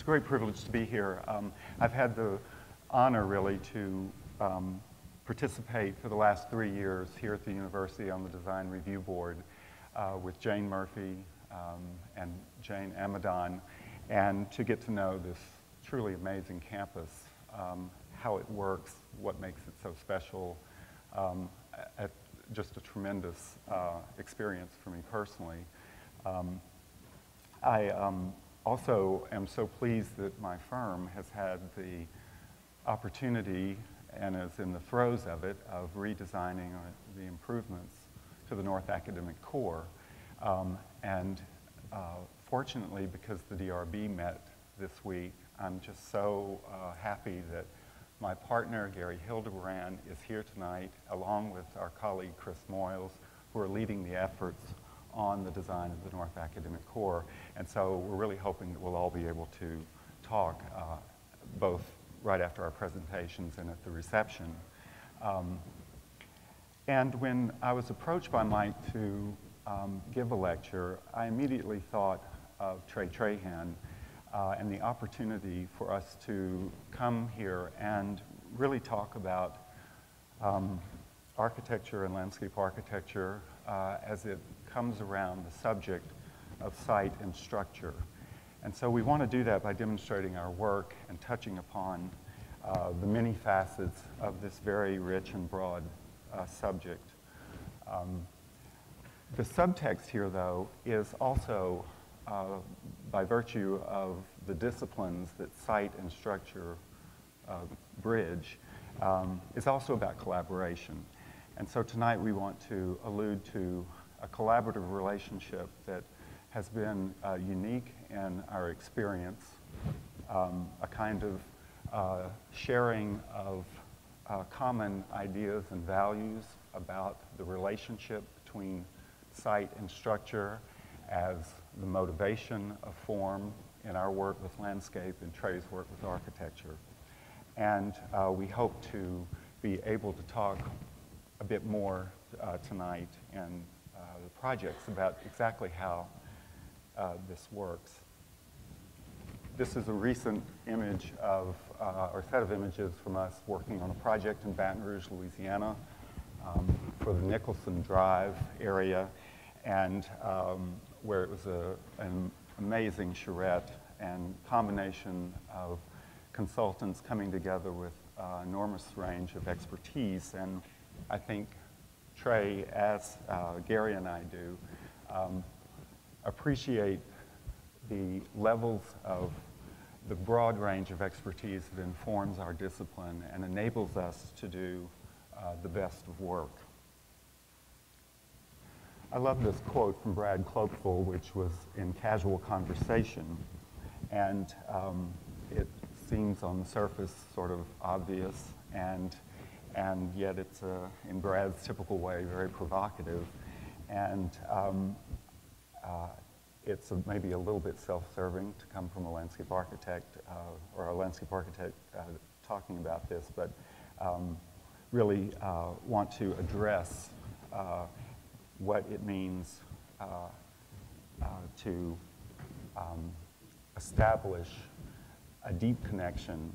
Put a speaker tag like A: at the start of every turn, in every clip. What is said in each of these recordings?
A: a great privilege to be here. I've had the honor, really, to participate for the last 3 years here at the university on the Design Review Board with Jane Murphy and Jane Amadon, and to get to know this truly amazing campus, how it works, what makes it so special. Just a tremendous experience for me personally. I also am so pleased that my firm has had the opportunity and is in the throes of it, of redesigning the improvements to the North Academic Core. Fortunately, because the DRB met this week, I'm just so happy that my partner, Gary Hildebrand, is here tonight, along with our colleague, Chris Moyles, who are leading the efforts on the design of the North Academic Core. And so we're really hoping that we'll all be able to talk both right after our presentations and at the reception. And when I was approached by Mike to give a lecture, I immediately thought of Trahan and the opportunity for us to come here and really talk about architecture and landscape architecture as it comes around the subject of site and structure. And so we want to do that by demonstrating our work and touching upon the many facets of this very rich and broad subject. The subtext here, though, is also by virtue of the disciplines that site and structure bridge, is also about collaboration. And so tonight we want to allude to a collaborative relationship that has been unique in our experience, a kind of sharing of common ideas and values about the relationship between site and structure as the motivation of form in our work with landscape and Trey's work with architecture. And we hope to be able to talk a bit more tonight in the projects about exactly how this works. This is a recent image of, or set of images from us working on a project in Baton Rouge, Louisiana, for the Nicholson Drive area, and where it was an amazing charrette and combination of consultants coming together with enormous range of expertise. And I think Trey, as Gary and I do, appreciate the levels of the broad range of expertise that informs our discipline and enables us to do the best of work. I love this quote from Brad Clopeful, which was in Casual Conversation, and it seems on the surface sort of obvious, and yet it's, in Brad's typical way, very provocative, and it's maybe a little bit self-serving to come from a landscape architect or a landscape architect talking about this, but really want to address what it means to establish a deep connection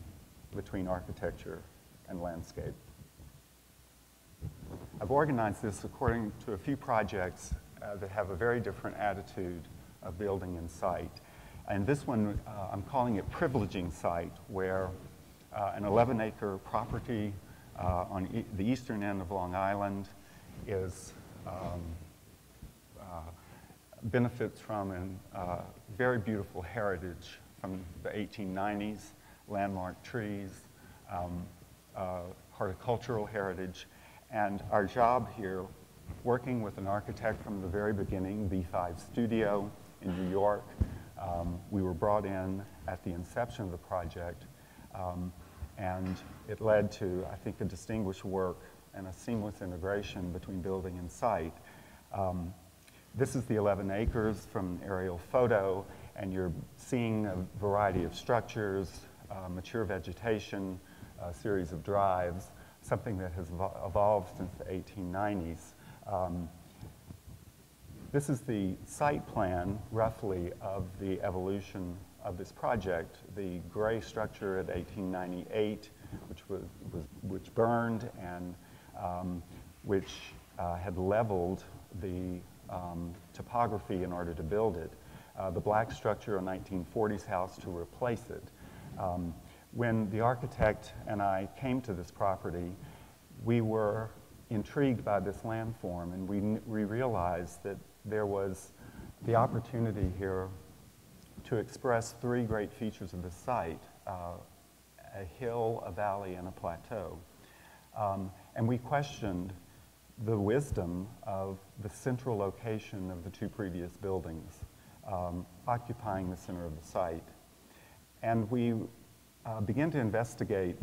A: between architecture and landscape. I've organized this according to a few projects that have a very different attitude of building in site. And this one, I'm calling it Privileging Site, where an 11-acre property on the eastern end of Long Island is benefits from a very beautiful heritage from the 1890s, landmark trees, horticultural heritage. And our job here, working with an architect from the very beginning, B5 Studio in New York, we were brought in at the inception of the project, and it led to, I think, a distinguished work and a seamless integration between building and site. This is the 11 acres from an aerial photo, and you're seeing a variety of structures, mature vegetation, a series of drives, something that has evolved since the 1890s. This is the site plan, roughly, of the evolution of this project. The gray structure at 1898, which burned and which had leveled the topography in order to build it. The black structure, a 1940s house to replace it. When the architect and I came to this property, we were intrigued by this landform, and we realized that there was the opportunity here to express three great features of the site, a hill, a valley, and a plateau. And we questioned the wisdom of the central location of the two previous buildings, occupying the center of the site. And we began to investigate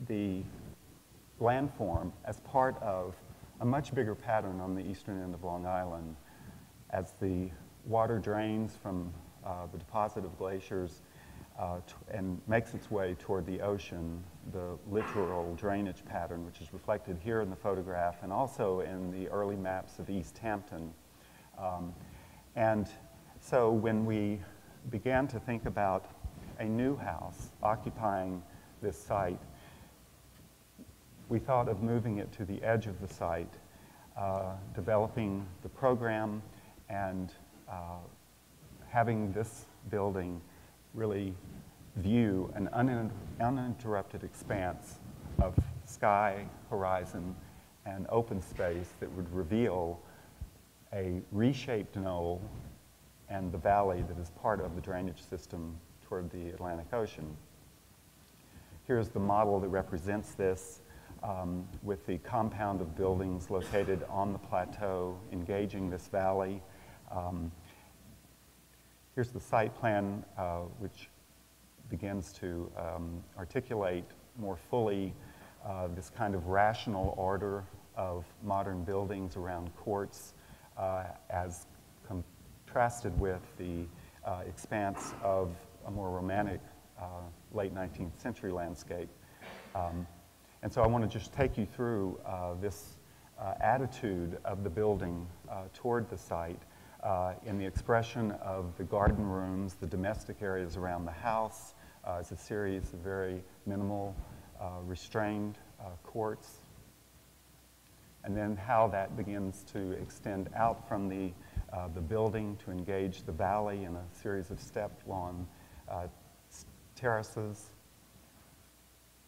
A: the landform as part of a much bigger pattern on the eastern end of Long Island. As the water drains from the deposit of glaciers and makes its way toward the ocean, the littoral drainage pattern, which is reflected here in the photograph and also in the early maps of East Hampton. And so when we began to think about a new house occupying this site, we thought of moving it to the edge of the site, developing the program, and having this building really view an uninterrupted expanse of sky, horizon, and open space that would reveal a reshaped knoll and the valley that is part of the drainage system toward the Atlantic Ocean. Here's the model that represents this, with the compound of buildings located on the plateau engaging this valley. Here's the site plan, which begins to articulate more fully this kind of rational order of modern buildings around courts as contrasted with the expanse of a more romantic late 19th century landscape. And so I want to just take you through this attitude of the building toward the site in the expression of the garden rooms, the domestic areas around the house, as a series of very minimal, restrained courts, and then how that begins to extend out from the building to engage the valley in a series of stepped lawn terraces.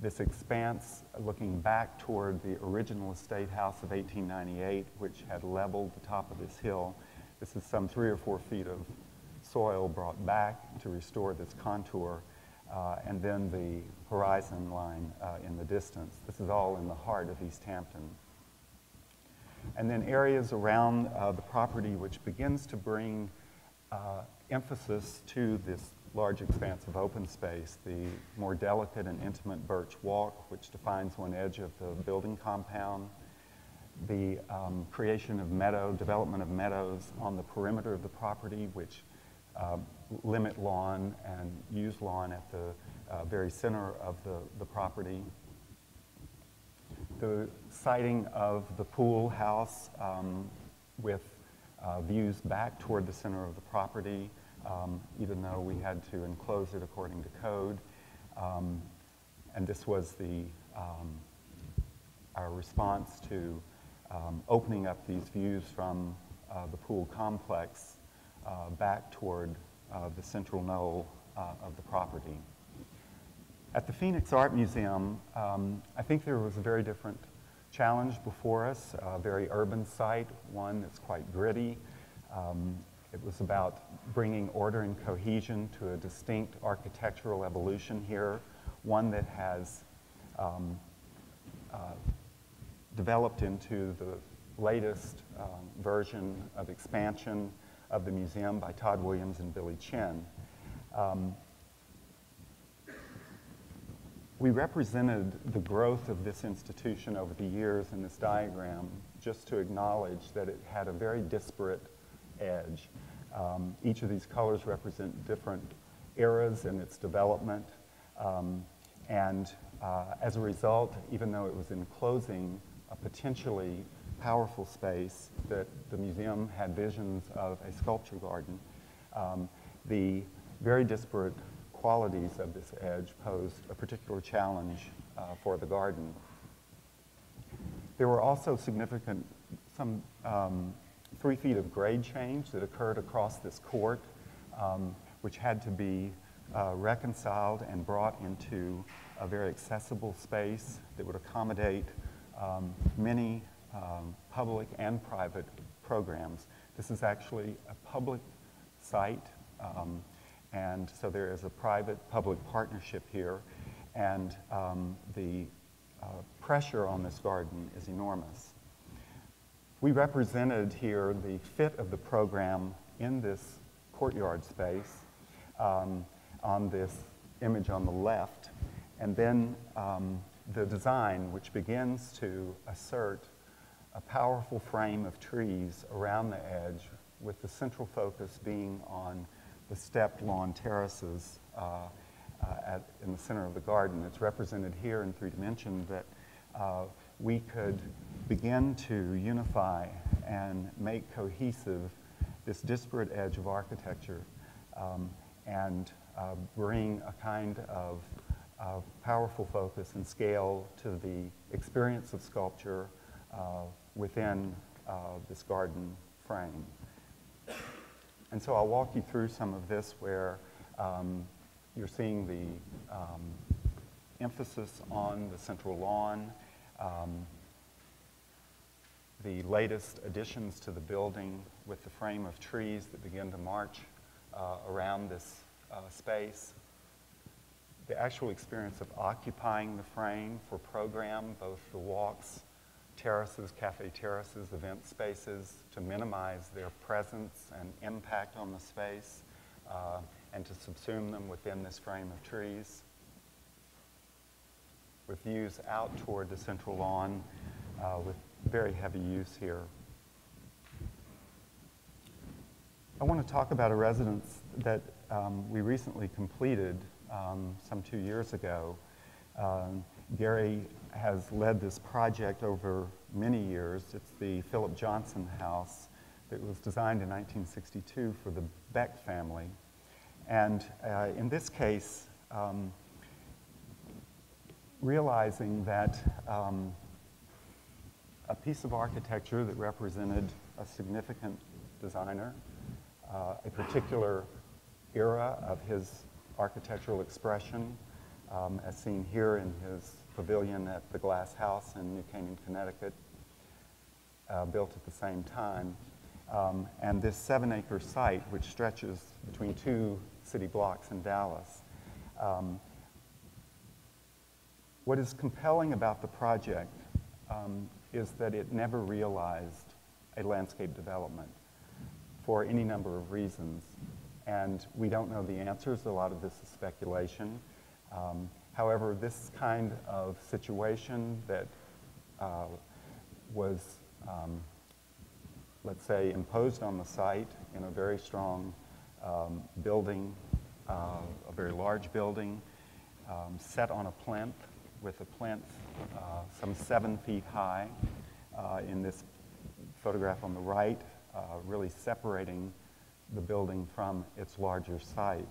A: This expanse looking back toward the original estate house of 1898, which had leveled the top of this hill. This is some 3 or 4 feet of soil brought back to restore this contour, and then the horizon line in the distance. This is all in the heart of East Hampton. And then areas around the property which begins to bring emphasis to this large expanse of open space, the more delicate and intimate birch walk, which defines one edge of the building compound, the creation of development of meadows on the perimeter of the property, which limit lawn and use lawn at the very center of the property. The siting of the pool house with views back toward the center of the property, even though we had to enclose it according to code. And this was our response to opening up these views from the pool complex back toward the central knoll of the property. At the Phoenix Art Museum, I think there was a very different challenge before us, a very urban site, one that's quite gritty. It was about bringing order and cohesion to a distinct architectural evolution here, one that has developed into the latest version of expansion of the museum by Todd Williams and Billy Chin. We represented the growth of this institution over the years in this diagram just to acknowledge that it had a very disparate edge. Each of these colors represent different eras in its development. As a result, even though it was enclosing a potentially powerful space that the museum had visions of a sculpture garden, the very disparate qualities of this edge posed a particular challenge for the garden. There were also significant, some 3 feet of grade change that occurred across this court, which had to be reconciled and brought into a very accessible space that would accommodate many public and private programs. This is actually a public site, and so there is a private-public partnership here, and the pressure on this garden is enormous. We represented here the fit of the program in this courtyard space on this image on the left, and then the design, which begins to assert a powerful frame of trees around the edge, with the central focus being on the stepped lawn terraces in the center of the garden. It's represented here in 3 dimensions that we could begin to unify and make cohesive this disparate edge of architecture and bring a kind of powerful focus and scale to the experience of sculpture within this garden frame. And so I'll walk you through some of this where you're seeing the emphasis on the central lawn, the latest additions to the building with the frame of trees that begin to march around this space, the actual experience of occupying the frame for program, both the walks, terraces, cafe terraces, event spaces, to minimize their presence and impact on the space, and to subsume them within this frame of trees, with views out toward the central lawn with very heavy use here. I want to talk about a residence that we recently completed some 2 years ago. Gary has led this project over many years. It's the Philip Johnson House that was designed in 1962 for the Beck family. And in this case, realizing that a piece of architecture that represented a significant designer, a particular era of his architectural expression, as seen here in his pavilion at the Glass House in New Canaan, Connecticut, built at the same time. And this 7-acre site, which stretches between 2 city blocks in Dallas. What is compelling about the project is that it never realized a landscape development for any number of reasons. And we don't know the answers. A lot of this is speculation. However, this kind of situation that was, let's say, imposed on the site in a very strong building, a very large building, set on a plinth, with a plinth some 7 feet high in this photograph on the right, really separating the building from its larger site.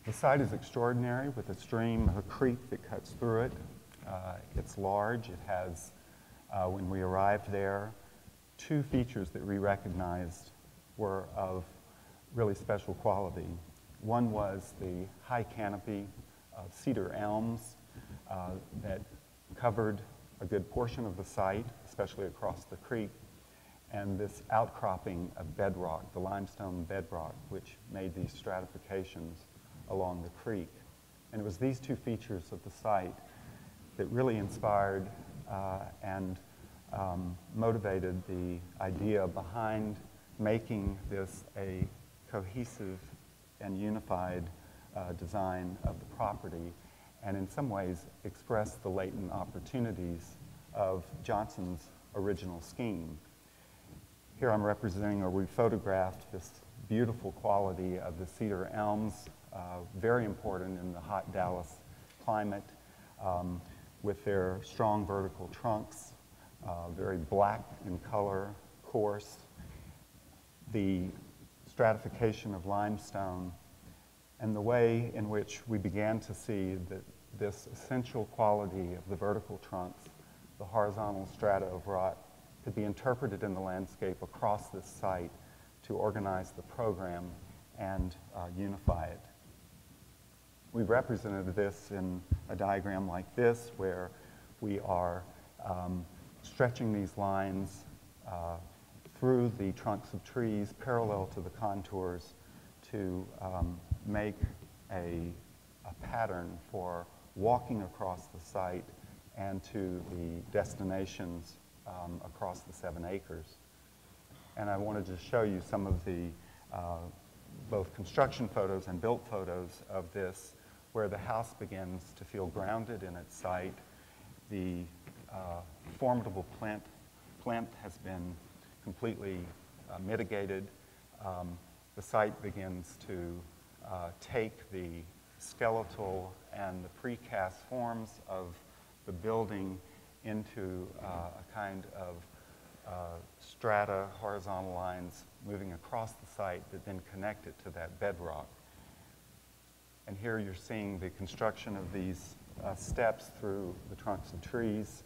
A: The site is extraordinary, with a stream, a creek that cuts through it. It's large. It has, when we arrived there, 2 features that we recognized were of really special quality. One was the high canopy of cedar elms that covered a good portion of the site, especially across the creek, and this outcropping of bedrock, the limestone bedrock, which made these stratifications along the creek. And it was these 2 features of the site that really inspired and motivated the idea behind making this a cohesive and unified design of the property, and in some ways express the latent opportunities of Johnson's original scheme. Here I'm representing, or we photographed, this beautiful quality of the cedar elms, very important in the hot Dallas climate, with their strong vertical trunks, very black in color, coarse. The stratification of limestone, and the way in which we began to see that this essential quality of the vertical trunks, the horizontal strata of rock, could be interpreted in the landscape across this site to organize the program and unify it. We represented this in a diagram like this, where we are stretching these lines through the trunks of trees parallel to the contours to make a pattern for walking across the site and to the destinations across the 7 acres. And I wanted to show you some of the both construction photos and built photos of this, where the house begins to feel grounded in its site. The formidable plinth has been completely mitigated. The site begins to take the skeletal and the precast forms of the building into a kind of strata, horizontal lines moving across the site that then connect it to that bedrock. And here you're seeing the construction of these steps through the trunks of trees,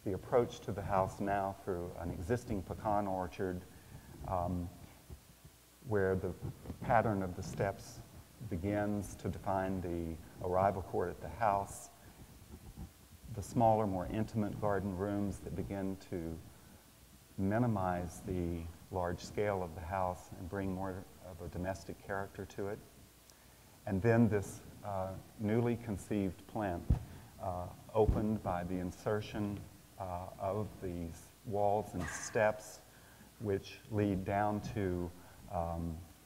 A: the approach to the house now through an existing pecan orchard, where the pattern of the steps begins to define the arrival court at the house, the smaller, more intimate garden rooms that begin to minimize the large scale of the house and bring more of a domestic character to it. And then this newly conceived plinth, opened by the insertion of these walls and steps, which lead down to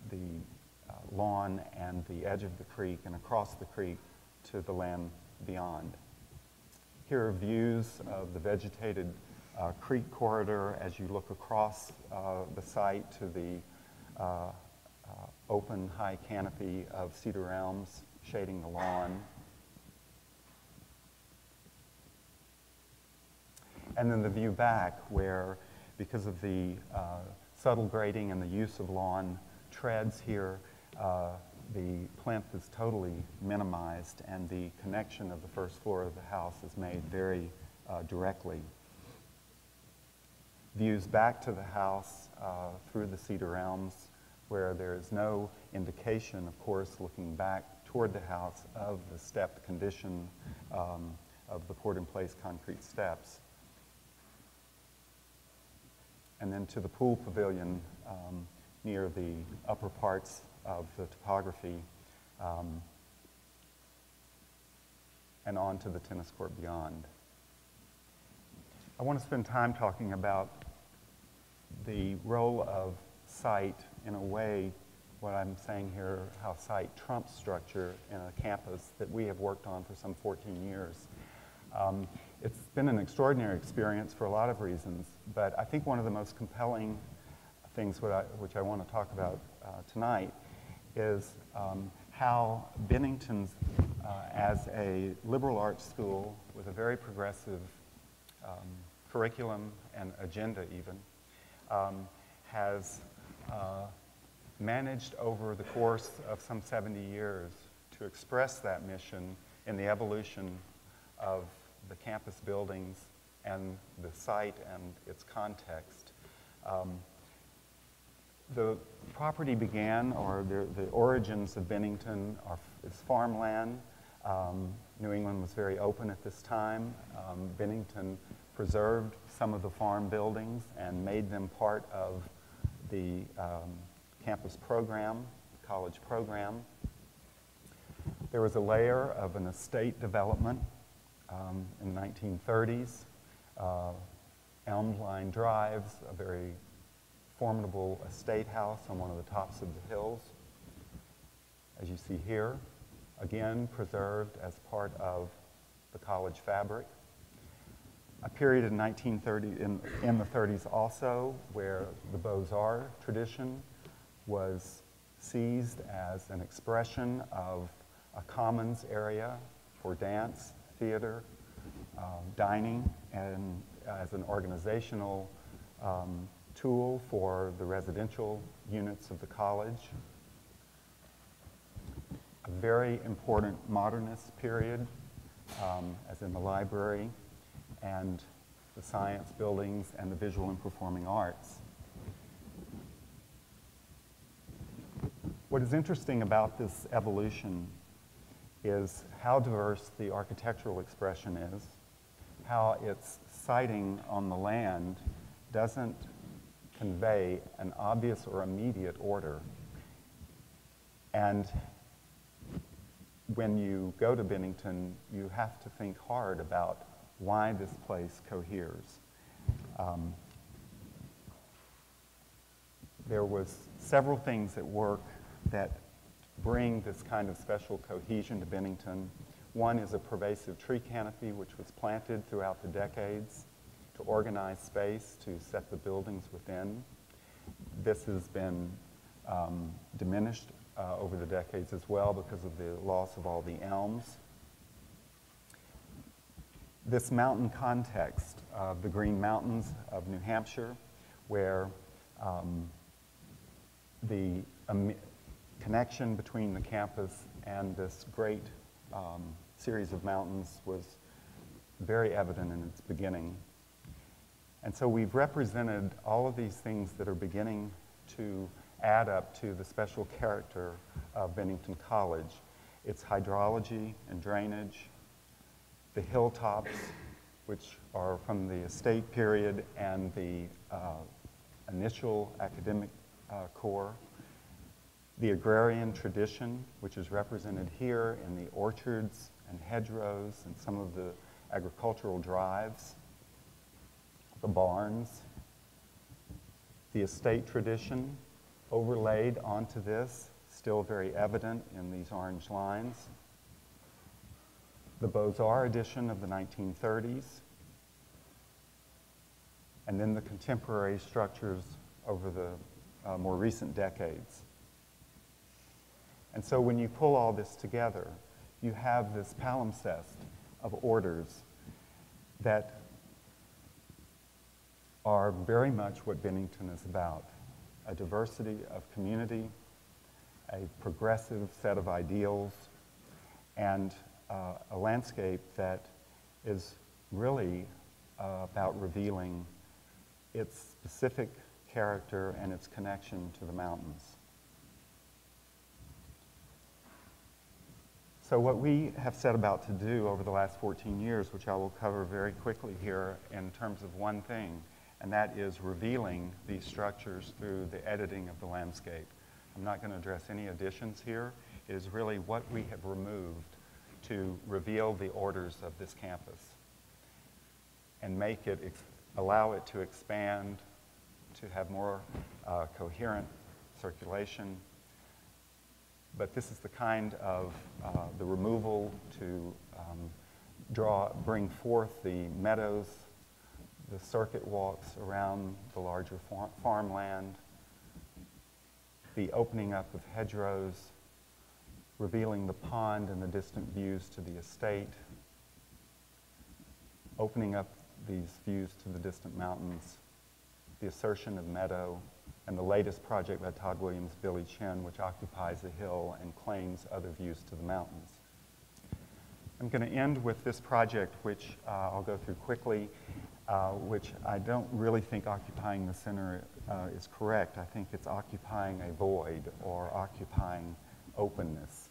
A: the lawn and the edge of the creek and across the creek to the land beyond. Here are views of the vegetated creek corridor as you look across the site to the open high canopy of cedar elms shading the lawn. And then the view back where, because of the subtle grading and the use of lawn treads here, the plinth is totally minimized and the connection of the first floor of the house is made very directly. Views back to the house through the cedar elms, where there is no indication, of course, looking back toward the house, of the stepped condition of the poured-in-place concrete steps. And then to the pool pavilion near the upper parts of the topography, and on to the tennis court beyond. I want to spend time talking about the role of site in a way, what I'm saying here, how site trumps structure in a campus that we have worked on for some 14 years. It's been an extraordinary experience for a lot of reasons, but I think one of the most compelling things which I want to talk about tonight is how Bennington's, as a liberal arts school with a very progressive curriculum and agenda even, has managed over the course of some 70 years to express that mission in the evolution of the campus buildings and the site and its context. The property began, or the origins of Bennington is farmland. New England was very open at this time. Bennington preserved some of the farm buildings and made them part of the campus program, the college program. There was a layer of an estate development in the 1930s. Elm Line Drives, a very formidable estate house on one of the tops of the hills, as you see here, again preserved as part of the college fabric. A period in 1930, in the 30s also, where the Beaux-Arts tradition was seized as an expression of a commons area for dance, theater, dining, and as an organizational tool for the residential units of the college. A very important modernist period, as in the library and the science buildings and the visual and performing arts. What is interesting about this evolution is how diverse the architectural expression is, how its siting on the land doesn't convey an obvious or immediate order. And when you go to Bennington, you have to think hard about why this place coheres. There was several things at work that bring this kind of special cohesion to Bennington. One is a pervasive tree canopy which was planted throughout the decades to organize space, to set the buildings within. This has been diminished over the decades as well because of the loss of all the elms. This mountain context of the Green Mountains of New Hampshire, where the connection between the campus and this great series of mountains was very evident in its beginning. And so we've represented all of these things that are beginning to add up to the special character of Bennington College. Its hydrology and drainage, the hilltops, which are from the estate period and the initial academic core, the agrarian tradition, which is represented here in the orchards and hedgerows and some of the agricultural drives, the barns, the estate tradition overlaid onto this, still very evident in these orange lines, the Beaux-Arts edition of the 1930s, and then the contemporary structures over the more recent decades. And so when you pull all this together, you have this palimpsest of orders that are very much what Bennington is about: a diversity of community, a progressive set of ideals, and a landscape that is really about revealing its specific character and its connection to the mountains. So what we have set about to do over the last 14 years, which I will cover very quickly here in terms of one thing, and that is revealing these structures through the editing of the landscape. I'm not going to address any additions here. It is really what we have removed to reveal the orders of this campus and make it, allow it to expand, to have more coherent circulation. But this is the kind of the removal to bring forth the meadows, the circuit walks around the larger farmland, the opening up of hedgerows, revealing the pond and the distant views to the estate, opening up these views to the distant mountains, the assertion of meadow, and the latest project by Todd Williams, Billy Chin, which occupies a hill and claims other views to the mountains. I'm going to end with this project, which I'll go through quickly, which I don't really think occupying the center is correct. I think it's occupying a void or occupying openness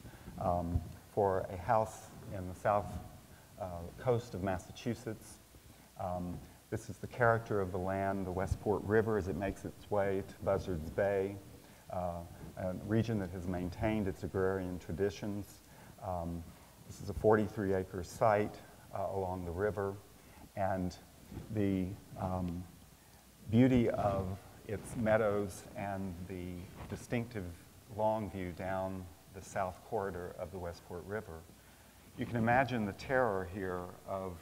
A: for a house in the south coast of Massachusetts. This is the character of the land, the Westport River, as it makes its way to Buzzards Bay, a region that has maintained its agrarian traditions. This is a 43-acre site along the river, and the beauty of its meadows and the distinctive long view down the south corridor of the Westport River. You can imagine the terror here of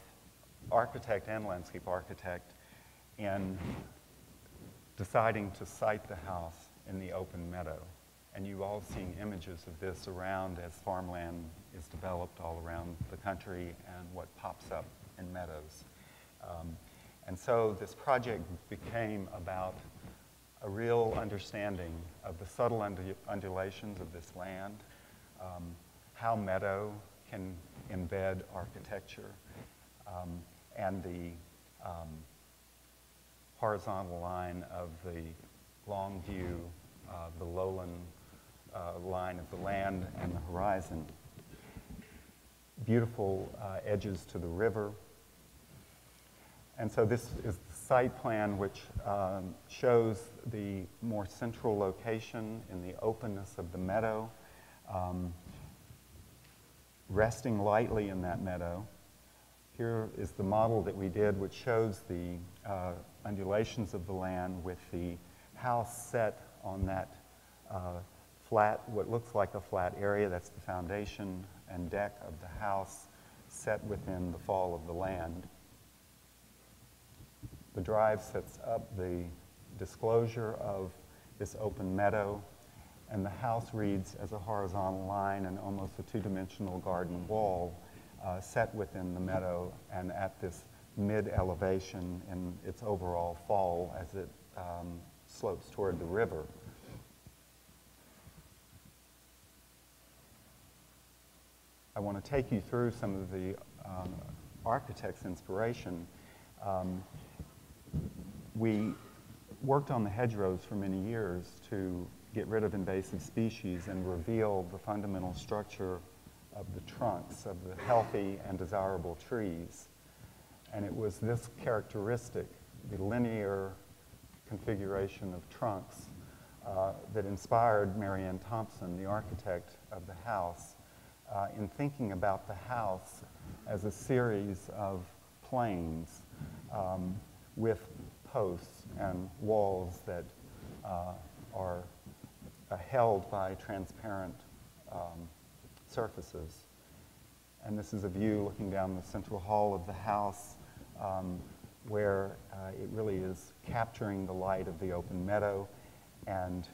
A: architect and landscape architect in deciding to site the house in the open meadow. And you've all seen images of this around as farmland is developed all around the country and what pops up in meadows. And so this project became about a real understanding of the subtle undulations of this land, how meadow can embed architecture, and the horizontal line of the long view, the lowland line of the land and the horizon. Beautiful edges to the river. And so this is the site plan, which shows the more central location in the openness of the meadow, resting lightly in that meadow. Here is the model that we did, which shows the undulations of the land with the house set on that flat, what looks like a flat area. That's the foundation and deck of the house set within the fall of the land. The drive sets up the disclosure of this open meadow, and the house reads as a horizontal line and almost a two-dimensional garden wall set within the meadow and at this mid-elevation in its overall fall as it slopes toward the river. I want to take you through some of the architect's inspiration. We worked on the hedgerows for many years to get rid of invasive species and reveal the fundamental structure of the trunks of the healthy and desirable trees. And it was this characteristic, the linear configuration of trunks, that inspired Marianne Thompson, the architect of the house, in thinking about the house as a series of planes with posts and walls that are held by transparent surfaces. And this is a view looking down the central hall of the house where it really is capturing the light of the open meadow and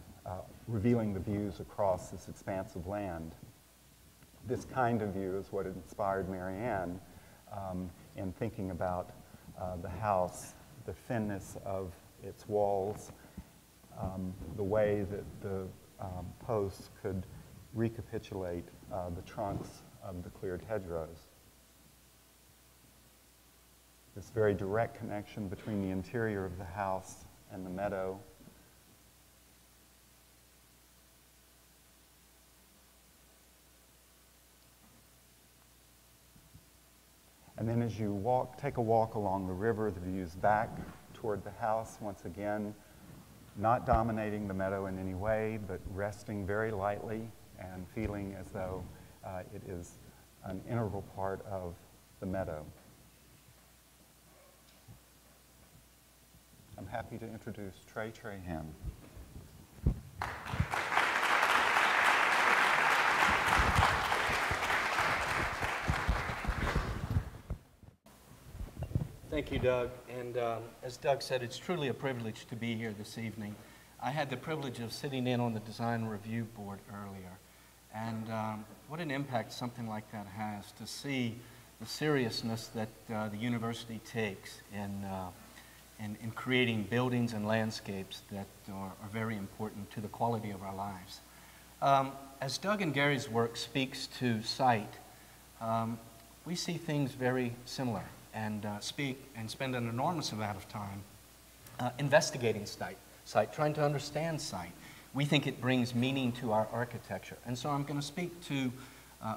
A: revealing the views across this expanse of land. This kind of view is what inspired Marianne in thinking about the house, the thinness of its walls, the way that the posts could recapitulate the trunks of the cleared hedgerows. This very direct connection between the interior of the house and the meadow. And then as you take a walk along the river, the views back toward the house, once again, not dominating the meadow in any way, but resting very lightly and feeling as though it is an integral part of the meadow. I'm happy to introduce Trahan.
B: Thank you, Doug. And as Doug said, it's truly a privilege to be here this evening. I had the privilege of sitting in on the design review board earlier. And what an impact something like that has to see the seriousness that the university takes in creating buildings and landscapes that are very important to the quality of our lives. As Doug and Gary's work speaks to sight, we see things very similar and spend an enormous amount of time investigating sight, trying to understand sight. We think it brings meaning to our architecture. And so I'm going to speak to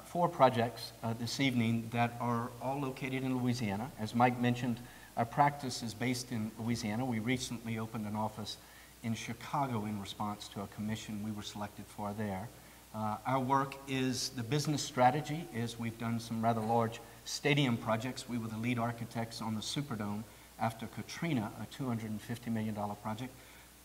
B: 4 projects this evening that are all located in Louisiana. As Mike mentioned, our practice is based in Louisiana. We recently opened an office in Chicago in response to a commission we were selected for there. Our work is the business strategy, is we've done some rather large stadium projects. We were the lead architects on the Superdome after Katrina, a $250 million project,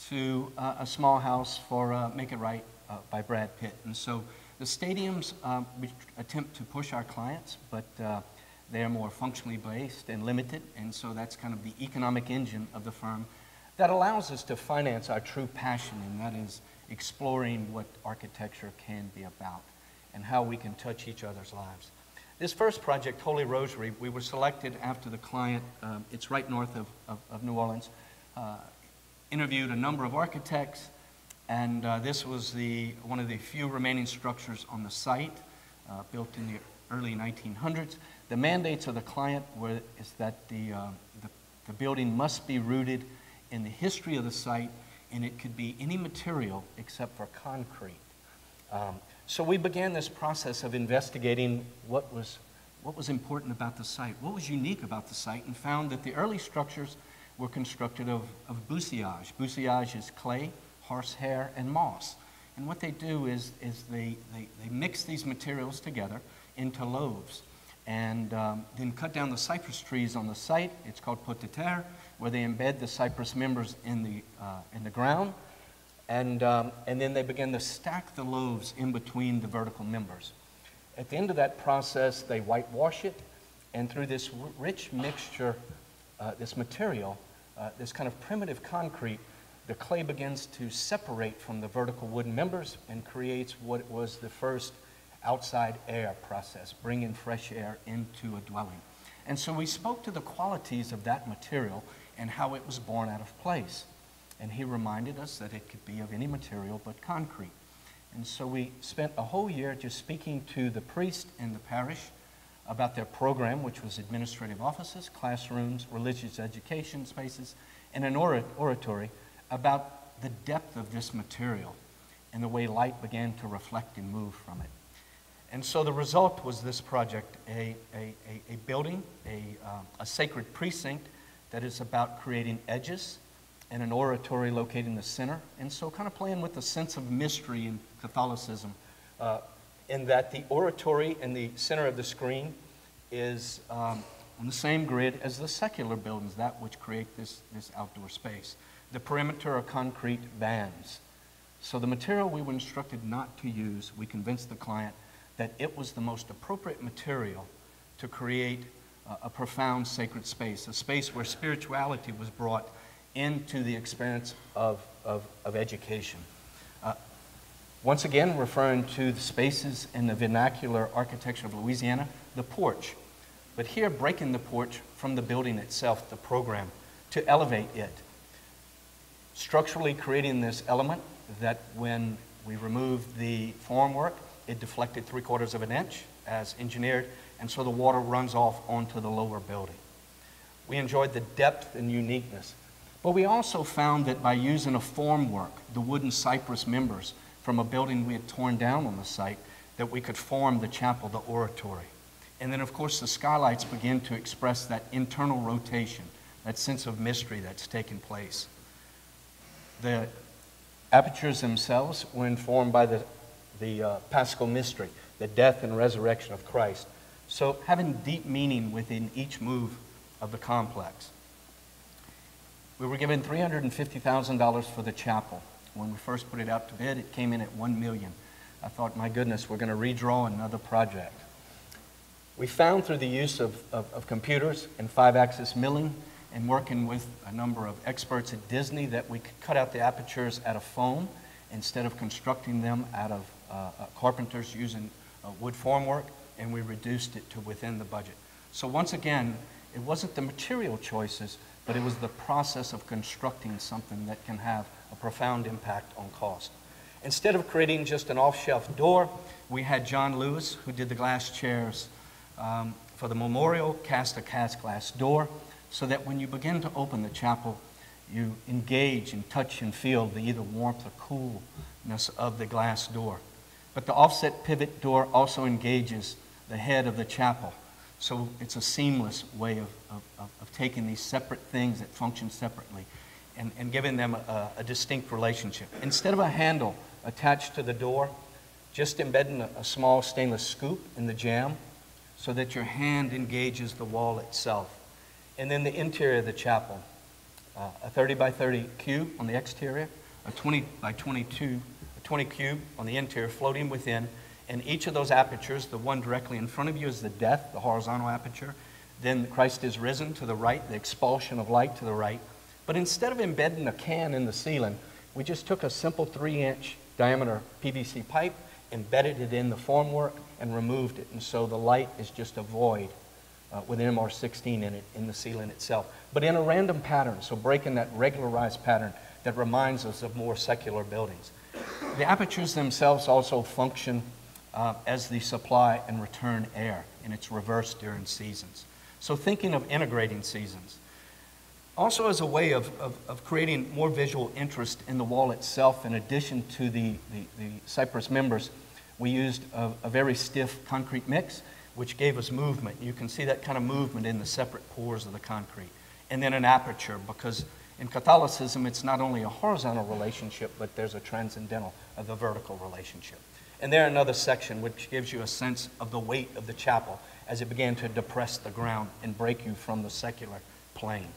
B: to a small house for Make It Right by Brad Pitt. And so the stadiums, we attempt to push our clients, but they're more functionally based and limited, and so that's kind of the economic engine of the firm that allows us to finance our true passion, and that is exploring what architecture can be about and how we can touch each other's lives. This first project, Holy Rosary, we were selected after the client, it's right north of New Orleans, interviewed a number of architects, and this was one of the few remaining structures on the site, built in the early 1900s. The mandates of the client is that the building must be rooted in the history of the site, and it could be any material except for concrete. So we began this process of investigating what was important about the site, what was unique about the site, and found that the early structures were constructed of buissage. Buissage is clay, horsehair, and moss. And what they do is they mix these materials together into loaves, and then cut down the cypress trees on the site. It's called pot de terre, where they embed the cypress members in the ground, and then they begin to stack the loaves in between the vertical members. At the end of that process, they whitewash it, and through this rich mixture, this material, this kind of primitive concrete, the clay begins to separate from the vertical wooden members and creates what was the first outside air process, bringing fresh air into a dwelling. And so we spoke to the qualities of that material and how it was born out of place. And he reminded us that it could be of any material but concrete. And so we spent a whole year just speaking to the priest in the parish about their program, which was administrative offices, classrooms, religious education spaces, and an oratory, about the depth of this material and the way light began to reflect and move from it. And so the result was this project, a building, a sacred precinct that is about creating edges, and an oratory located in the center. And so kind of playing with the sense of mystery in Catholicism, in that the oratory in the center of the screen is on the same grid as the secular buildings, that which create this outdoor space. The perimeter are concrete bands. So the material we were instructed not to use, we convinced the client that it was the most appropriate material to create a profound sacred space, a space where spirituality was brought into the experience of education. Once again, referring to the spaces in the vernacular architecture of Louisiana, the porch. But here, breaking the porch from the building itself, the program, to elevate it. Structurally creating this element that when we removed the formwork, it deflected 3/4 of an inch as engineered, and so the water runs off onto the lower building. We enjoyed the depth and uniqueness. But we also found that by using a formwork, the wooden cypress members from a building we had torn down on the site, that we could form the chapel, the oratory. And then, of course, the skylights begin to express that internal rotation, that sense of mystery that's taken place. The apertures themselves were informed by the Paschal mystery, the death and resurrection of Christ. So having deep meaning within each move of the complex. We were given $350,000 for the chapel. When we first put it out to bid, it came in at $1 million. I thought, my goodness, we're going to redraw another project. We found through the use of computers and 5-axis milling and working with a number of experts at Disney that we could cut out the apertures out of foam instead of constructing them out of carpenters using wood formwork, and we reduced it to within the budget. So once again, it wasn't the material choices, but it was the process of constructing something that can have a profound impact on cost. Instead of creating just an off-shelf door, we had John Lewis, who did the glass chairs for the memorial, cast a cast glass door, so that when you begin to open the chapel, you engage and touch and feel the either warmth or coolness of the glass door. But the offset pivot door also engages the head of the chapel. So it's a seamless way of taking these separate things that function separately and giving them a distinct relationship. Instead of a handle attached to the door, just embedding a small stainless scoop in the jamb so that your hand engages the wall itself. And then the interior of the chapel, a 30 by 30 cube on the exterior, a 20 by 22, a 20 cube on the interior floating within. And each of those apertures, the one directly in front of you is the death, the horizontal aperture. Then Christ is risen to the right, the expulsion of light to the right. But instead of embedding a can in the ceiling, we just took a simple 3-inch diameter PVC pipe, embedded it in the formwork, and removed it. And so the light is just a void with MR16 in it, in the ceiling itself. But in a random pattern, so breaking that regularized pattern that reminds us of more secular buildings. The apertures themselves also function as the supply and return air, and it's reversed during seasons. So thinking of integrating seasons. Also as a way of creating more visual interest in the wall itself, in addition to the cypress members, we used a very stiff concrete mix, which gave us movement. You can see that kind of movement in the separate pores of the concrete. And then an aperture, because in Catholicism, it's not only a horizontal relationship, but there's a transcendental, of the vertical relationship. And there another section which gives you a sense of the weight of the chapel as it began to depress the ground and break you from the secular plane.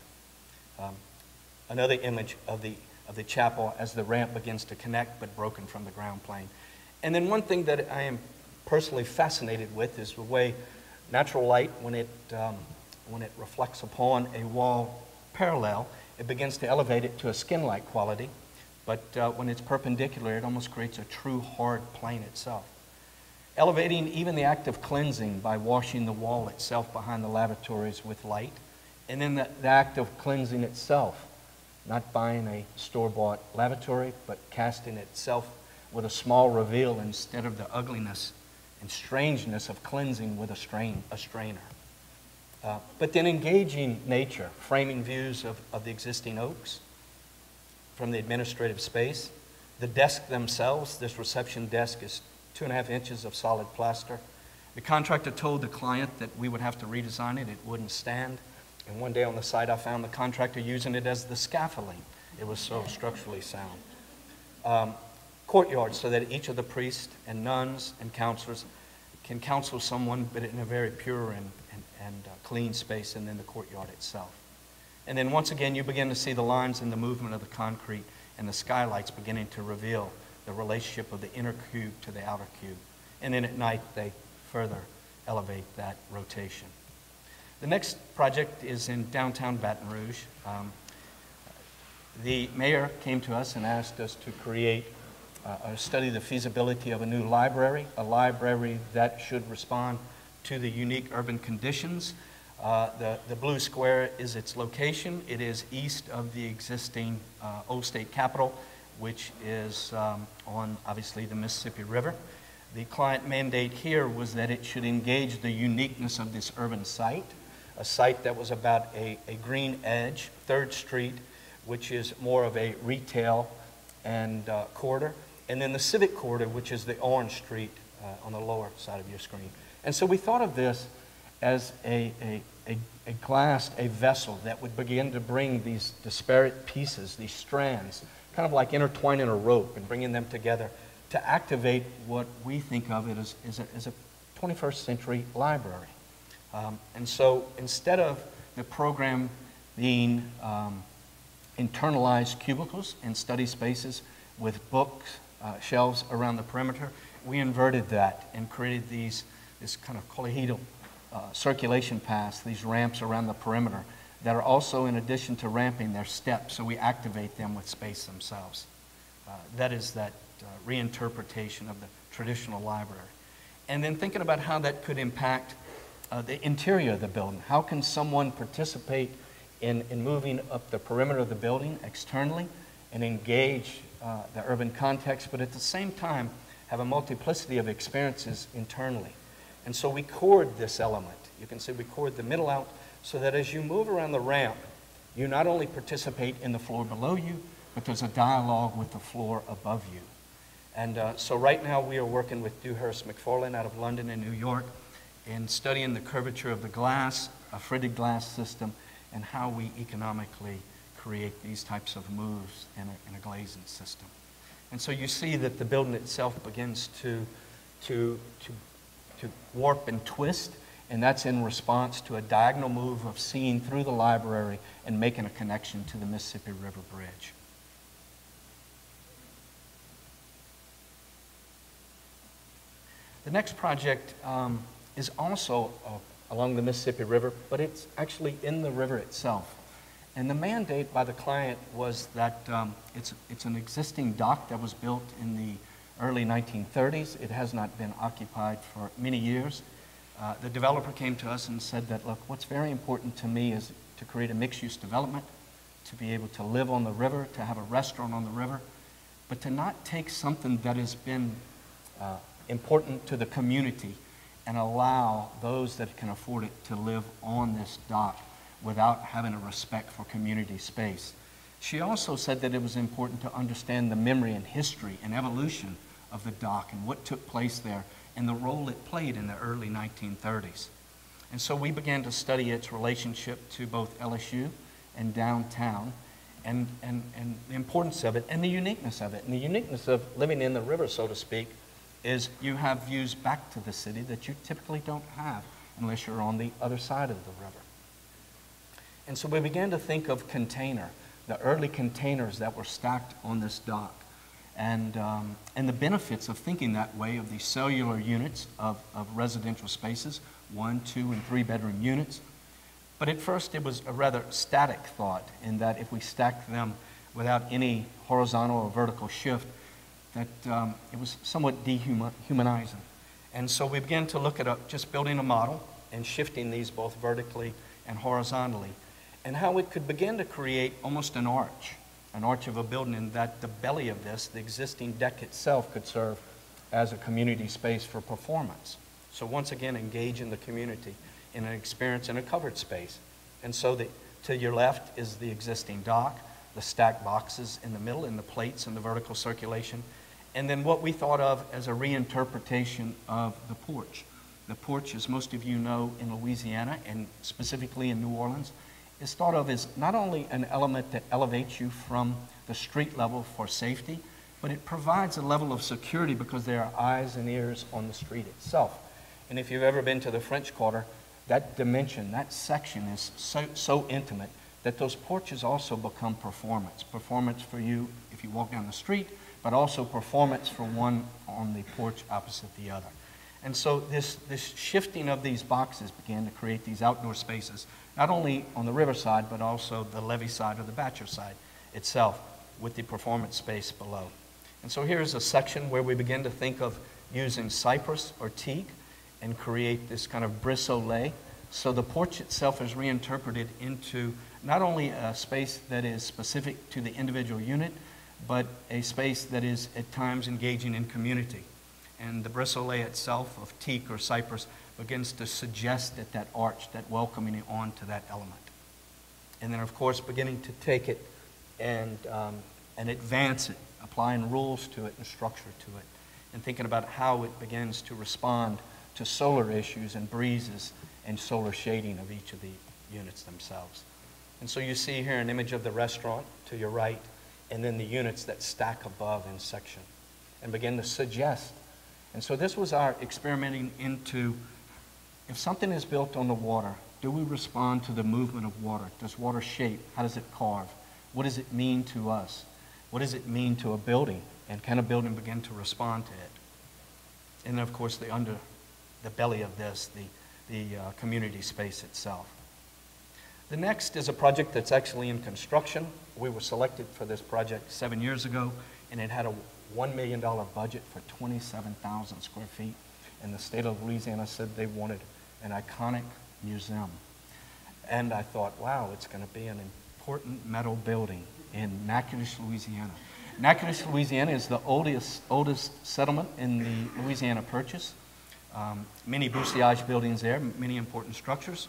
B: Another image of the chapel as the ramp begins to connect, but broken from the ground plane. And then one thing that I am personally fascinated with is the way natural light, when it reflects upon a wall parallel, it begins to elevate it to a skin-like quality. But when it's perpendicular, it almost creates a true hard plane itself. Elevating even the act of cleansing by washing the wall itself behind the lavatories with light. And then the act of cleansing itself, not buying a store-bought lavatory, but casting itself with a small reveal instead of the ugliness and strangeness of cleansing with a strainer. But then engaging nature, framing views of the existing oaks from the administrative space. The desk themselves, this reception desk is 2.5 inches of solid plaster. The contractor told the client that we would have to redesign it, it wouldn't stand. And one day on the site I found the contractor using it as the scaffolding. It was so structurally sound. Courtyard, so that each of the priests and nuns and counselors can counsel someone, but in a very pure and clean space, and then the courtyard itself. And then once again, you begin to see the lines and the movement of the concrete and the skylights beginning to reveal the relationship of the inner cube to the outer cube. And then at night, they further elevate that rotation. The next project is in downtown Baton Rouge. The mayor came to us and asked us to create or study the feasibility of a new library, a library that should respond to the unique urban conditions. The blue square is its location. It is east of the existing Old State Capitol, which is on, obviously, the Mississippi River. The client mandate here was that it should engage the uniqueness of this urban site, a site that was about a green edge, 3rd Street, which is more of a retail and corridor, and then the civic corridor, which is the orange street on the lower side of your screen. And so we thought of this as a glass, a vessel that would begin to bring these disparate pieces, these strands, kind of like intertwining a rope and bringing them together to activate what we think of it as a 21st century library. And so instead of the program being internalized cubicles and study spaces with books, shelves around the perimeter, we inverted that and created this kind of colloidal circulation paths, these ramps around the perimeter that are also, in addition to ramping, their steps, so we activate them with space themselves. That is that reinterpretation of the traditional library. And then thinking about how that could impact the interior of the building. How can someone participate in moving up the perimeter of the building externally and engage the urban context, but at the same time have a multiplicity of experiences internally? And so we chord this element. You can see we chord the middle out so that as you move around the ramp, you not only participate in the floor below you, but there's a dialogue with the floor above you. And so right now we are working with Dewhurst McFarlane out of London and New York in studying the curvature of the glass, a fritted glass system, and how we economically create these types of moves in a glazing system. And so you see that the building itself begins to warp and twist, and that's in response to a diagonal move of seeing through the library and making a connection to the Mississippi River Bridge. The next project is also along the Mississippi River, but it's actually in the river itself. And the mandate by the client was that it's an existing dock that was built in the early 1930s. It has not been occupied for many years. The developer came to us and said that, look, what's very important to me is to create a mixed-use development to be able to live on the river, to have a restaurant on the river, but to not take something that has been important to the community and allow those that can afford it to live on this dock without having a respect for community space. She also said that it was important to understand the memory and history and evolution of the dock and what took place there and the role it played in the early 1930s. And so we began to study its relationship to both LSU and downtown and the importance of it and the uniqueness of it. And the uniqueness of living in the river, so to speak, is you have views back to the city that you typically don't have unless you're on the other side of the river. And so we began to think of container, the early containers that were stacked on this dock, and the benefits of thinking that way of these cellular units of residential spaces, 1, 2, and 3 bedroom units. But at first it was a rather static thought in that if we stacked them without any horizontal or vertical shift, that it was somewhat dehumanizing. And so we began to look at just building a model and shifting these both vertically and horizontally, and how it could begin to create almost an arch of a building, and that the belly of this, the existing deck itself, could serve as a community space for performance. So once again, engage in the community in an experience in a covered space. And so to your left is the existing dock, the stacked boxes in the middle, and the plates and the vertical circulation. And then what we thought of as a reinterpretation of the porch. The porch, as most of you know, in Louisiana, and specifically in New Orleans, is thought of as not only an element that elevates you from the street level for safety, but it provides a level of security because there are eyes and ears on the street itself. And if you've ever been to the French Quarter, that dimension, that section is so intimate that those porches also become performance. Performance for you if you walk down the street, but also performance for one on the porch opposite the other. And so this shifting of these boxes began to create these outdoor spaces, not only on the river side, but also the levee side or the Batcher side itself with the performance space below. And so here's a section where we begin to think of using cypress or teak and create this kind of brise-soleil. So the porch itself is reinterpreted into not only a space that is specific to the individual unit, but a space that is at times engaging in community. And the brise-soleil itself of teak or cypress begins to suggest that arch, that welcoming on to that element. And then, of course, beginning to take it and advance it, applying rules to it and structure to it, and thinking about how it begins to respond to solar issues and breezes and solar shading of each of the units themselves. And so you see here an image of the restaurant to your right, and then the units that stack above in section, and begin to suggest. And so this was our experimenting into, if something is built on the water, do we respond to the movement of water? Does water shape? How does it carve? What does it mean to us? What does it mean to a building? And can a building begin to respond to it? And then, of course, the belly of this, the community space itself. The next is a project that's actually in construction. We were selected for this project 7 years ago, and it had a $1 million budget for 27,000 square feet. And the state of Louisiana said they wanted an iconic museum. And I thought, wow, it's going to be an important metal building in Natchitoches, Louisiana. Natchitoches, Louisiana is the oldest settlement in the Louisiana Purchase. Many bousillage buildings there, many important structures.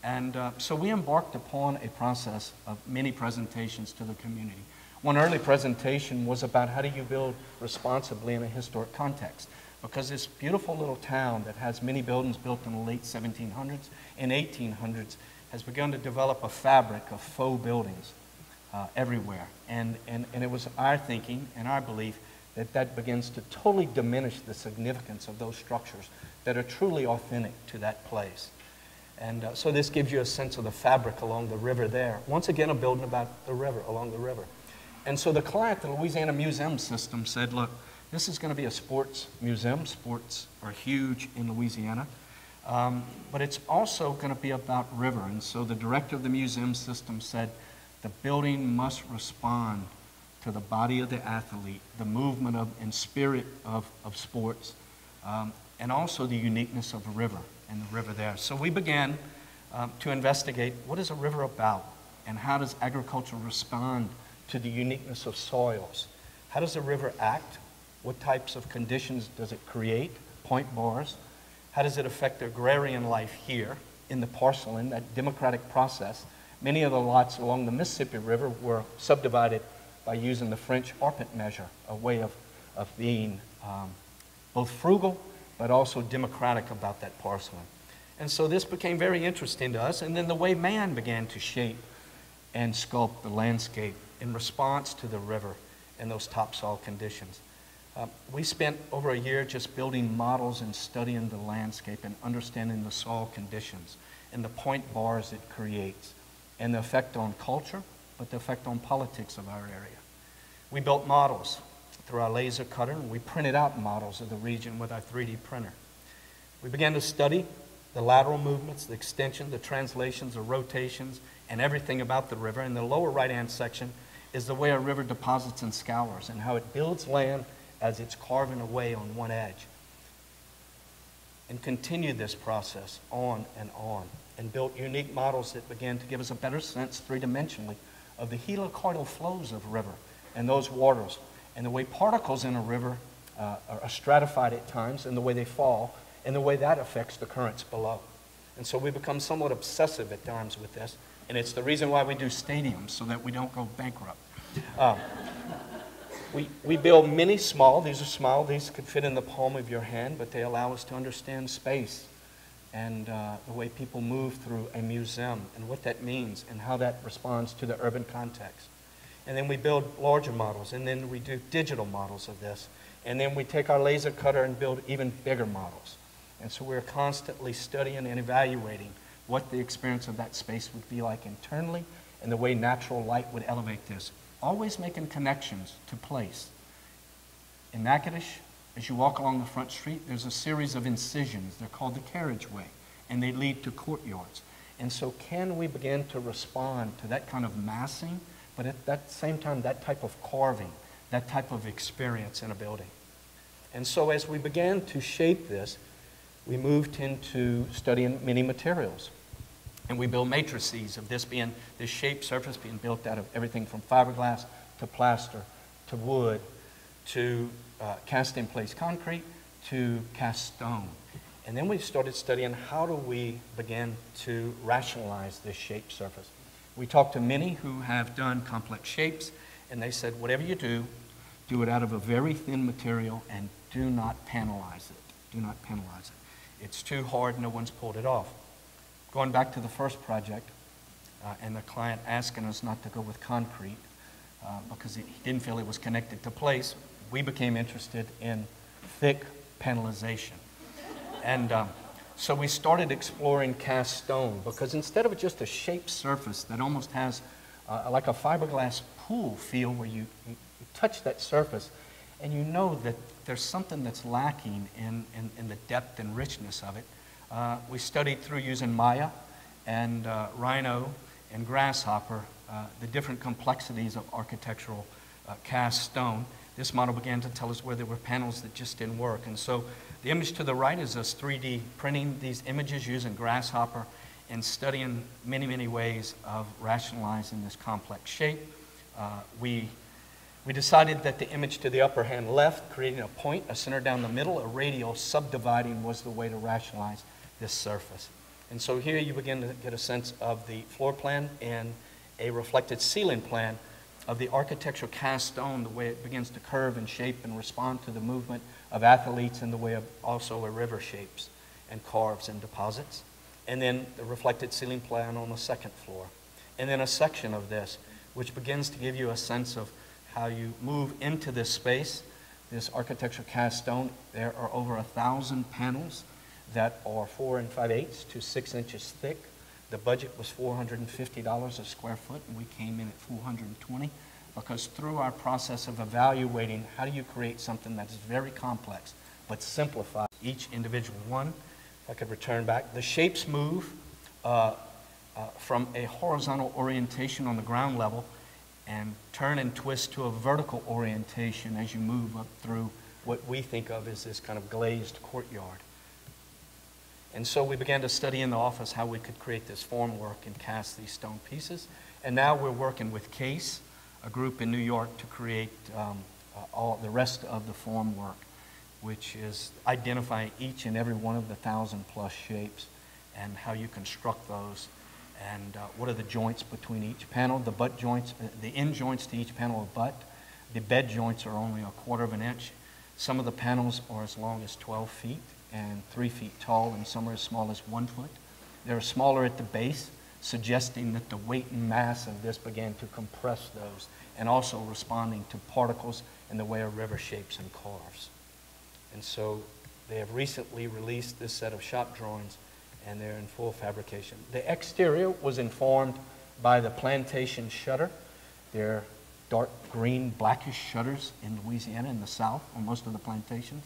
B: And so we embarked upon a process of many presentations to the community. One early presentation was about how do you build responsibly in a historic context. Because this beautiful little town that has many buildings built in the late 1700s and 1800s has begun to develop a fabric of faux buildings everywhere. And it was our thinking and our belief that begins to totally diminish the significance of those structures that are truly authentic to that place. And so this gives you a sense of the fabric along the river there. Once again, a building about the river, along the river. And so the client, the Louisiana Museum System, said, look, this is going to be a sports museum. Sports are huge in Louisiana. But it's also going to be about river. And so the director of the museum system said, the building must respond to the body of the athlete, the movement of and spirit of sports, and also the uniqueness of a river and the river there. So we began to investigate, what is a river about? And how does agriculture respond to the uniqueness of soils? How does the river act? What types of conditions does it create? Point bars. How does it affect agrarian life here in the parceling, that democratic process? Many of the lots along the Mississippi River were subdivided by using the French arpent measure, a way of being both frugal but also democratic about that parceling. And so this became very interesting to us, and then the way man began to shape and sculpt the landscape in response to the river and those topsoil conditions. We spent over a year just building models and studying the landscape and understanding the soil conditions and the point bars it creates and the effect on culture, but the effect on politics of our area. We built models through our laser cutter, and we printed out models of the region with our 3D printer. We began to study the lateral movements, the extension, the translations, the rotations, and everything about the river. In the lower right-hand section is the way a river deposits and scours and how it builds land as it's carving away on one edge. And continued this process on, and built unique models that began to give us a better sense three-dimensionally of the helicoidal flows of river and those waters, and the way particles in a river are stratified at times, and the way they fall, and the way that affects the currents below. And so we become somewhat obsessive at times with this, and it's the reason why we do stadiums, so that we don't go bankrupt. We build many small. These are small. These could fit in the palm of your hand, but they allow us to understand space and the way people move through a museum and what that means and how that responds to the urban context. And then we build larger models, and then we do digital models of this. And then we take our laser cutter and build even bigger models. And so we're constantly studying and evaluating what the experience of that space would be like internally and the way natural light would elevate this. Always making connections to place. In Natchitoches, as you walk along the front street, there's a series of incisions. They're called the carriageway, and they lead to courtyards. And so can we begin to respond to that kind of massing, but at that same time, that type of carving, that type of experience in a building? And so as we began to shape this, we moved into studying many materials. And we built matrices of this shaped surface being built out of everything from fiberglass to plaster to wood to cast-in-place concrete to cast stone. And then we started studying how do we begin to rationalize this shaped surface. We talked to many who have done complex shapes, and they said, whatever you do, do it out of a very thin material and do not panelize it. Do not panelize it. It's too hard, no one's pulled it off. Going back to the first project, and the client asking us not to go with concrete because he didn't feel it was connected to place, we became interested in thick panelization. And so we started exploring cast stone, because instead of just a shaped surface that almost has like a fiberglass pool feel where you touch that surface and you know that there's something that's lacking in the depth and richness of it, we studied through using Maya and Rhino and Grasshopper the different complexities of architectural cast stone. This model began to tell us where there were panels that just didn't work. And so the image to the right is us 3D printing these images using Grasshopper and studying many, many ways of rationalizing this complex shape. We decided that the image to the upper hand left, creating a point, a center down the middle, a radial subdividing was the way to rationalize this surface. And so here you begin to get a sense of the floor plan and a reflected ceiling plan of the architectural cast stone, the way it begins to curve and shape and respond to the movement of athletes and the way of also a river shapes and carves and deposits. And then the reflected ceiling plan on the second floor. And then a section of this, which begins to give you a sense of how you move into this space, this architectural cast stone. There are over 1,000 panels that are 4 5/8 to 6 inches thick. The budget was $450 a square foot, and we came in at $420, because through our process of evaluating how do you create something that is very complex but simplify each individual one. If I could return back, the shapes move from a horizontal orientation on the ground level and turn and twist to a vertical orientation as you move up through what we think of as this kind of glazed courtyard. And so we began to study in the office how we could create this formwork and cast these stone pieces. And now we're working with CASE, a group in New York, to create all the rest of the form work, which is identifying each and every one of the 1,000+ shapes and how you construct those, and what are the joints between each panel, the butt joints, the end joints to each panel of butt. The bed joints are only 1/4 of an inch. Some of the panels are as long as 12 feet and 3 feet tall, and some are as small as 1 foot. They're smaller at the base, suggesting that the weight and mass of this began to compress those, and also responding to particles and the way a river shapes and carves. And so they have recently released this set of shop drawings, and they're in full fabrication. The exterior was informed by the plantation shutter. They're dark green, blackish shutters in Louisiana in the south on most of the plantations.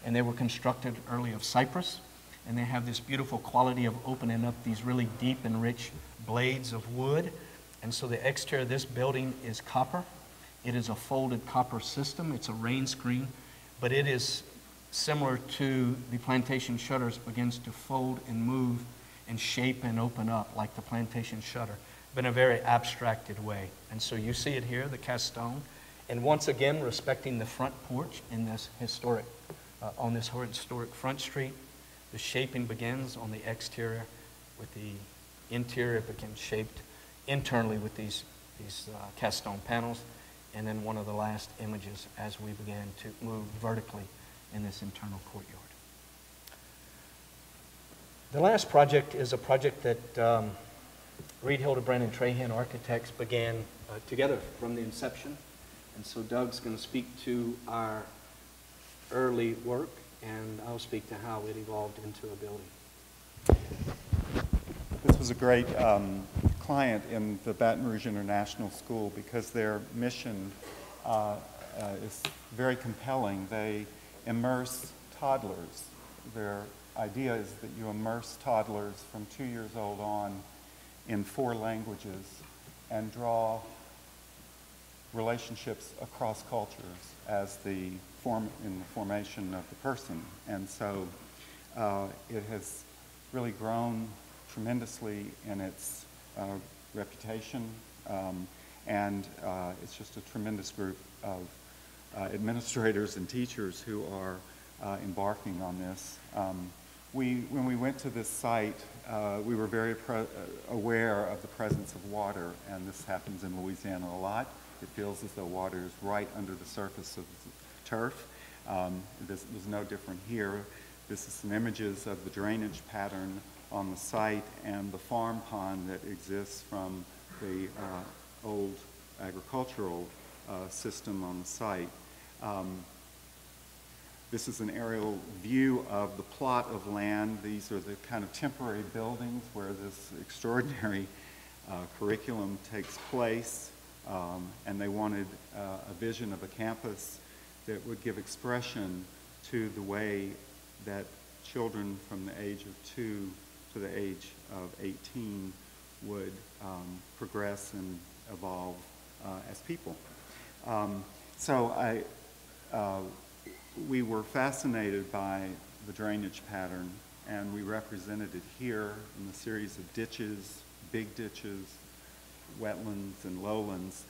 B: And they were constructed early of cypress. And they have this beautiful quality of opening up these really deep and rich blades of wood. And so the exterior of this building is copper. It is a folded copper system. It's a rain screen, but it is similar to the plantation shutters, begins to fold and move and shape and open up like the plantation shutter, but in a very abstracted way. And so you see it here, the cast stone. And once again, respecting the front porch in this historic, on this historic front street, the shaping begins on the exterior with the interior begins shaped internally with these cast stone panels. And then one of the last images as we began to move vertically in this internal courtyard. The last project is a project that Reed, Hildebrand, and Trahan architects began together from the inception. And so Doug's going to speak to our early work, and I'll speak to how it evolved into a building.
A: This was a great client in the Baton Rouge International School because their mission is very compelling. They immerse toddlers. Their idea is that you immerse toddlers from 2 years old on in 4 languages and draw relationships across cultures as in the formation of the person. And so it has really grown tremendously in its reputation, and it's just a tremendous group of administrators and teachers who are embarking on this. When we went to this site, we were very aware of the presence of water, and this happens in Louisiana a lot. It feels as though water is right under the surface of the turf. This was no different here. This is some images of the drainage pattern on the site and the farm pond that exists from the old agricultural system on the site. This is an aerial view of the plot of land. These are the kind of temporary buildings where this extraordinary curriculum takes place, and they wanted a vision of a campus that would give expression to the way that children from the age of 2 to the age of 18 would progress and evolve as people. We were fascinated by the drainage pattern, and we represented it here in a series of ditches, big ditches, wetlands, and lowlands.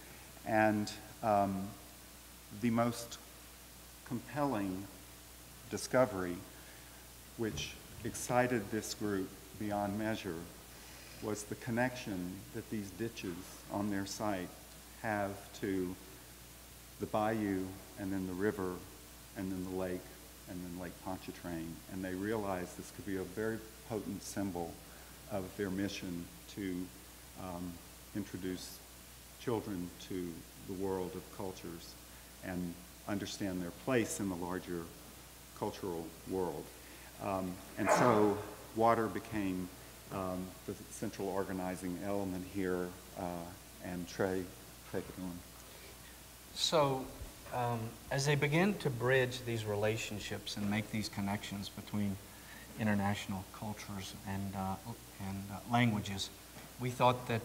A: And the most compelling discovery, which excited this group beyond measure, was the connection that these ditches on their site have to the bayou, and then the river, and then the lake, and then Lake Pontchartrain. And they realized this could be a very potent symbol of their mission to introduce children to the world of cultures and understand their place in the larger cultural world. And so water became the central organizing element here, and Trey, take it on.
B: So as they begin to bridge these relationships and make these connections between international cultures and languages, we thought that,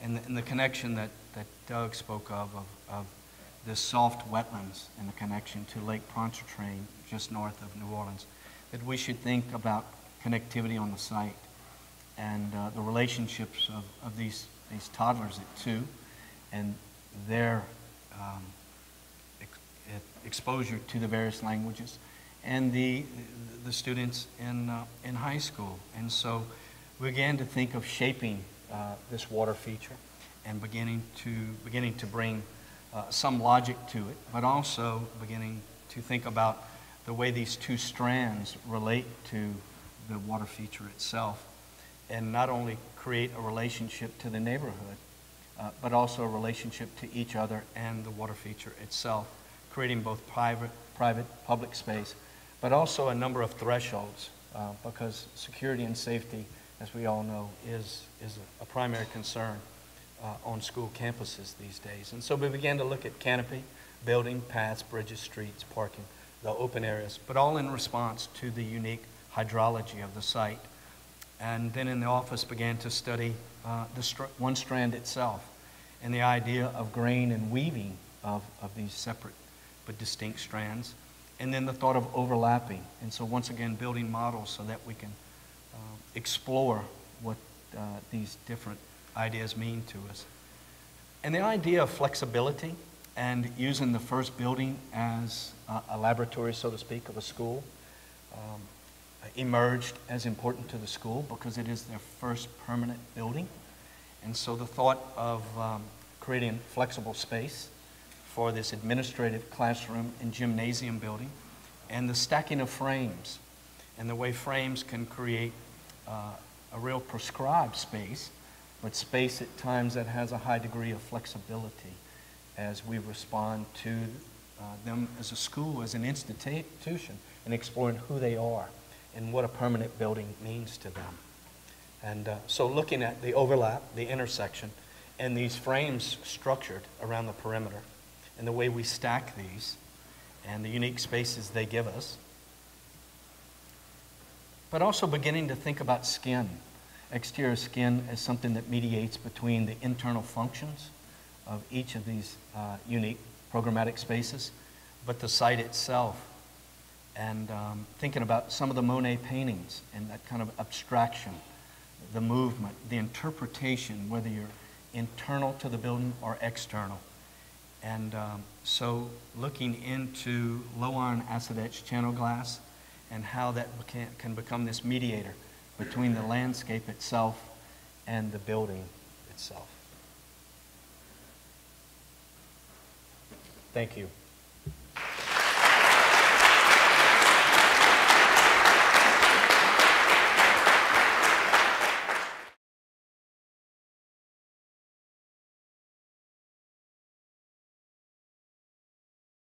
B: and the connection that Doug spoke of the soft wetlands and the connection to Lake Pontchartrain just north of New Orleans, that we should think about connectivity on the site and the relationships of these these toddlers at 2 and their exposure to the various languages, and the students in high school. And so we began to think of shaping this water feature and beginning to bring some logic to it, but also beginning to think about the way these two strands relate to the water feature itself, and not only create a relationship to the neighborhood, but also a relationship to each other and the water feature itself, creating both private, public space, but also a number of thresholds, because security and safety, as we all know, is a primary concern on school campuses these days. And so we began to look at canopy, building, paths, bridges, streets, parking, the open areas, but all in response to the unique hydrology of the site. And then in the office began to study one strand itself and the idea of grain and weaving of these separate but distinct strands, and then the thought of overlapping. And so once again, building models so that we can explore what these different ideas mean to us. And the idea of flexibility and using the first building as a laboratory, so to speak, of a school emerged as important to the school because it is their first permanent building. And so the thought of creating flexible space for this administrative classroom and gymnasium building, and the stacking of frames, and the way frames can create a real prescribed space, but space at times that has a high degree of flexibility as we respond to them as a school, as an institution, and exploring who they are and what a permanent building means to them. And so looking at the overlap, the intersection, and these frames structured around the perimeter, and the way we stack these, and the unique spaces they give us, but also beginning to think about skin, exterior skin, as something that mediates between the internal functions of each of these unique programmatic spaces, but the site itself, and thinking about some of the Monet paintings and that kind of abstraction, the movement, the interpretation, whether you're internal to the building or external. And so looking into low iron acid etched channel glass and how that can become this mediator between the landscape itself and the building itself. Thank you.